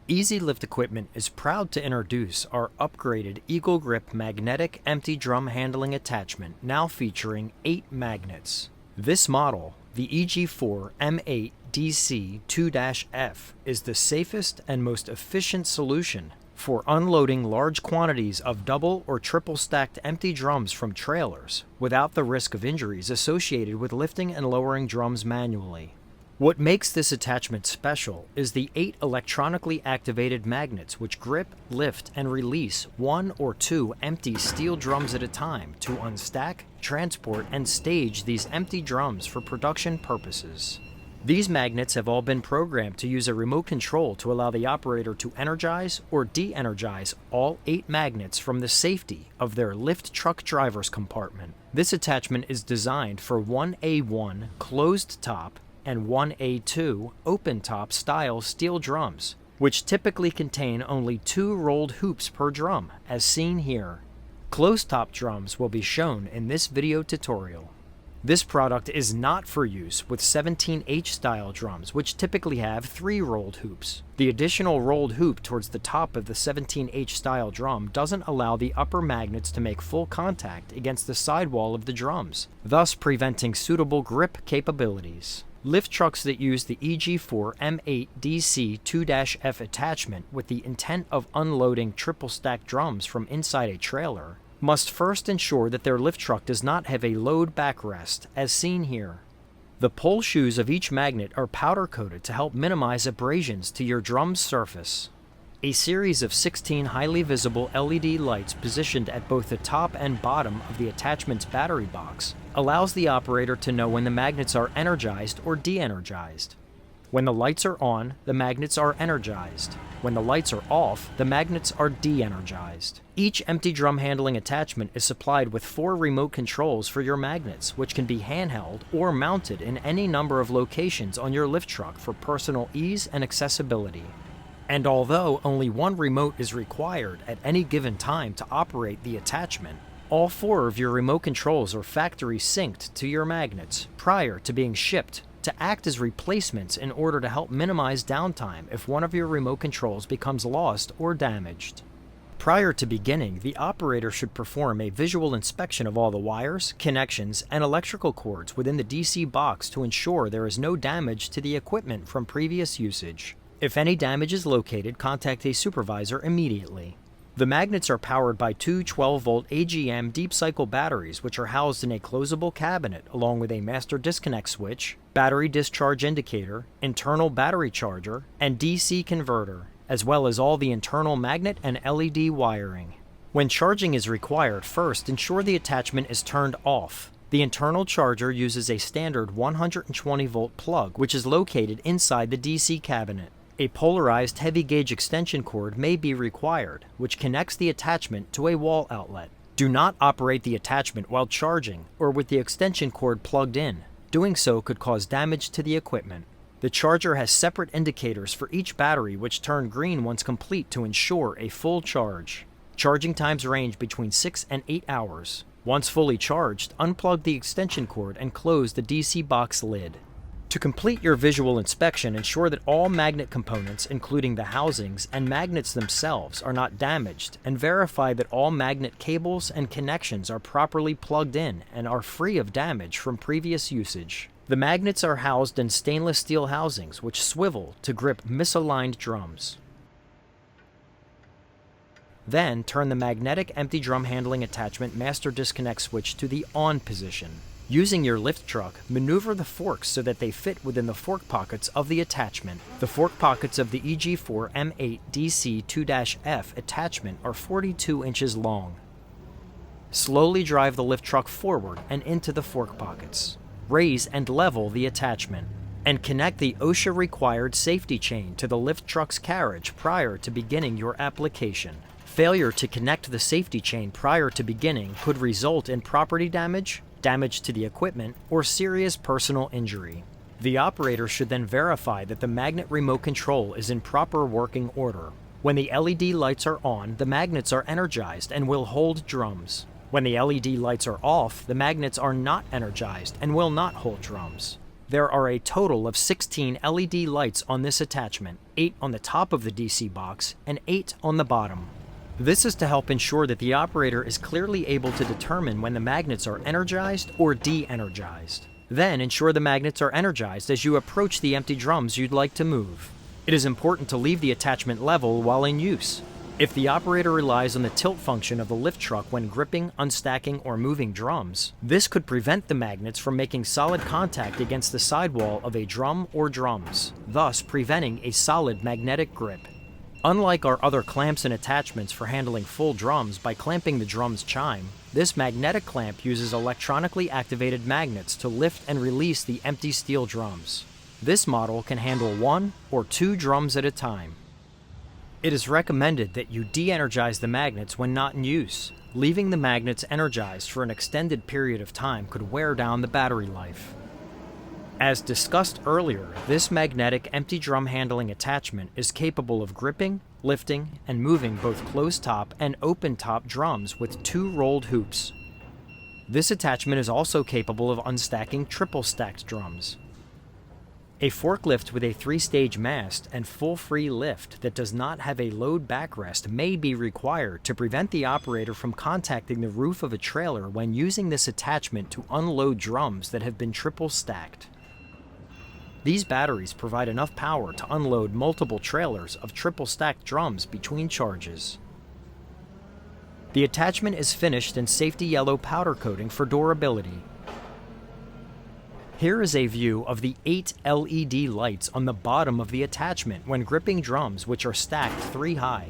Easy Lift Equipment is proud to introduce our upgraded Eagle Grip magnetic empty drum handling attachment, now featuring 8 magnets. This model, the EG4M8DC2-F, is the safest and most efficient solution for unloading large quantities of double or triple stacked empty drums from trailers without the risk of injuries associated with lifting and lowering drums manually. What makes this attachment special is the 8 electronically activated magnets which grip, lift, and release 1 or 2 empty steel drums at a time to unstack, transport, and stage these empty drums for production purposes. These magnets have all been programmed to use a remote control to allow the operator to energize or de-energize all 8 magnets from the safety of their lift truck driver's compartment. This attachment is designed for 1A1 closed top and 1A2 open-top style steel drums, which typically contain only 2 rolled hoops per drum, as seen here. Closed-top drums will be shown in this video tutorial. This product is not for use with 17H style drums, which typically have 3 rolled hoops. The additional rolled hoop towards the top of the 17H style drum doesn't allow the upper magnets to make full contact against the sidewall of the drums, thus preventing suitable grip capabilities. Lift trucks that use the EG4M8DC2-F attachment with the intent of unloading triple stack drums from inside a trailer must first ensure that their lift truck does not have a load backrest, as seen here. The pole shoes of each magnet are powder coated to help minimize abrasions to your drum's surface. A series of 16 highly visible LED lights positioned at both the top and bottom of the attachment's battery box allows the operator to know when the magnets are energized or de-energized. When the lights are on, the magnets are energized. When the lights are off, the magnets are de-energized. Each empty drum handling attachment is supplied with 4 remote controls for your magnets, which can be handheld or mounted in any number of locations on your lift truck for personal ease and accessibility. And although only 1 remote is required at any given time to operate the attachment, all 4 of your remote controls are factory synced to your magnets prior to being shipped to act as replacements in order to help minimize downtime if one of your remote controls becomes lost or damaged. Prior to beginning, the operator should perform a visual inspection of all the wires, connections, and electrical cords within the DC box to ensure there is no damage to the equipment from previous usage. If any damage is located, contact a supervisor immediately. The magnets are powered by 2 12-volt AGM deep cycle batteries, which are housed in a closable cabinet along with a master disconnect switch, battery discharge indicator, internal battery charger, and DC converter, as well as all the internal magnet and LED wiring. When charging is required, first ensure the attachment is turned off. The internal charger uses a standard 120-volt plug, which is located inside the DC cabinet. A polarized heavy gauge extension cord may be required, which connects the attachment to a wall outlet. Do not operate the attachment while charging or with the extension cord plugged in. Doing so could cause damage to the equipment. The charger has separate indicators for each battery which turn green once complete to ensure a full charge. Charging times range between 6 and 8 hours. Once fully charged, unplug the extension cord and close the DC box lid. To complete your visual inspection, ensure that all magnet components, including the housings and magnets themselves, are not damaged, and verify that all magnet cables and connections are properly plugged in and are free of damage from previous usage. The magnets are housed in stainless steel housings which swivel to grip misaligned drums. Then turn the magnetic empty drum handling attachment master disconnect switch to the on position. Using your lift truck, maneuver the forks so that they fit within the fork pockets of the attachment. The fork pockets of the EG4M8DC2-F attachment are 42 inches long. Slowly drive the lift truck forward and into the fork pockets. Raise and level the attachment, and connect the OSHA-required safety chain to the lift truck's carriage prior to beginning your application. Failure to connect the safety chain prior to beginning could result in property damage, damage to the equipment, or serious personal injury. The operator should then verify that the magnet remote control is in proper working order. When the LED lights are on, the magnets are energized and will hold drums. When the LED lights are off, the magnets are not energized and will not hold drums. There are a total of 16 LED lights on this attachment, 8 on the top of the DC box and 8 on the bottom. This is to help ensure that the operator is clearly able to determine when the magnets are energized or de-energized. Then ensure the magnets are energized as you approach the empty drums you'd like to move. It is important to leave the attachment level while in use. If the operator relies on the tilt function of the lift truck when gripping, unstacking, or moving drums, this could prevent the magnets from making solid contact against the sidewall of a drum or drums, thus preventing a solid magnetic grip. Unlike our other clamps and attachments for handling full drums by clamping the drum's chime, this magnetic clamp uses electronically activated magnets to lift and release the empty steel drums. This model can handle 1 or 2 drums at a time. It is recommended that you de-energize the magnets when not in use. Leaving the magnets energized for an extended period of time could wear down the battery life. As discussed earlier, this magnetic empty drum handling attachment is capable of gripping, lifting, and moving both closed-top and open-top drums with 2 rolled hoops. This attachment is also capable of unstacking triple-stacked drums. A forklift with a 3-stage mast and full free lift that does not have a load backrest may be required to prevent the operator from contacting the roof of a trailer when using this attachment to unload drums that have been triple stacked. These batteries provide enough power to unload multiple trailers of triple stacked drums between charges. The attachment is finished in safety yellow powder coating for durability. Here is a view of the 8 LED lights on the bottom of the attachment when gripping drums which are stacked 3 high.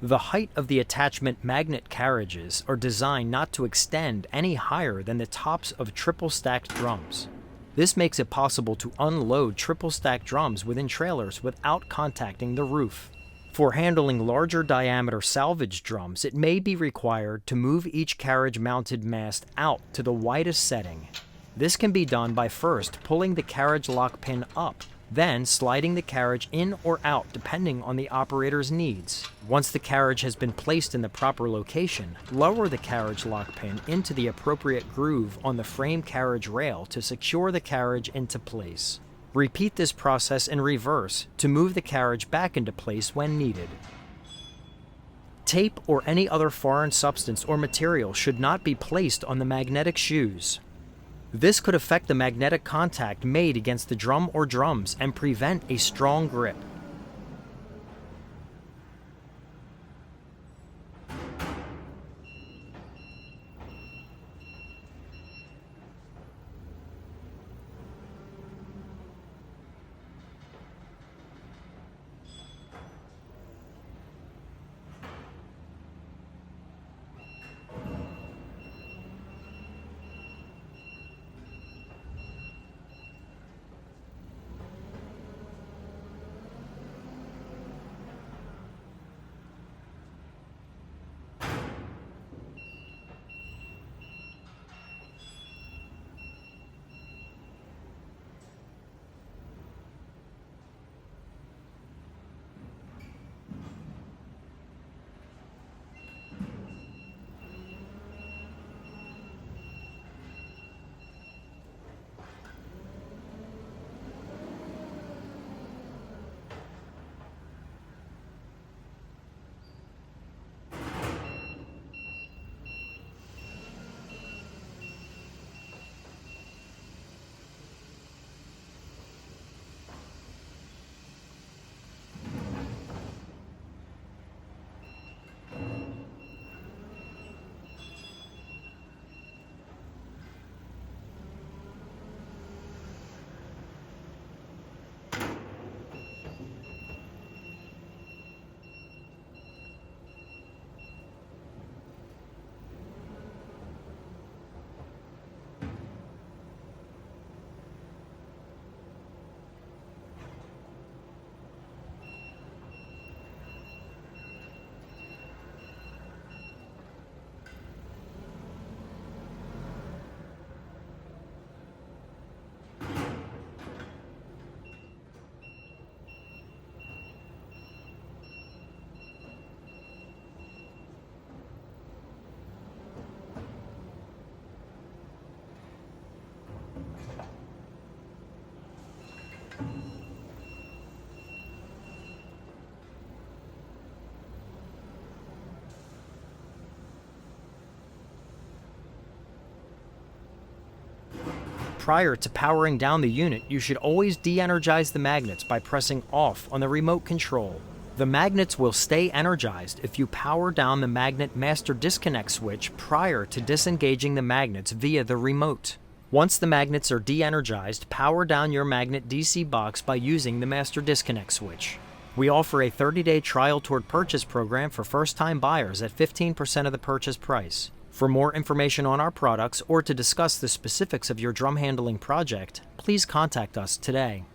The height of the attachment magnet carriages are designed not to extend any higher than the tops of triple stacked drums. This makes it possible to unload triple stacked drums within trailers without contacting the roof. For handling larger diameter salvage drums, it may be required to move each carriage mounted mast out to the widest setting. This can be done by first pulling the carriage lock pin up, then sliding the carriage in or out depending on the operator's needs. Once the carriage has been placed in the proper location, lower the carriage lock pin into the appropriate groove on the frame carriage rail to secure the carriage into place. Repeat this process in reverse to move the carriage back into place when needed. Tape or any other foreign substance or material should not be placed on the magnetic shoes. This could affect the magnetic contact made against the drum or drums and prevent a strong grip. Prior to powering down the unit, you should always de-energize the magnets by pressing off on the remote control. The magnets will stay energized if you power down the magnet master disconnect switch prior to disengaging the magnets via the remote. Once the magnets are de-energized, power down your magnet DC box by using the master disconnect switch. We offer a 30-day trial toward purchase program for first-time buyers at 15% of the purchase price. For more information on our products or to discuss the specifics of your drum handling project, please contact us today.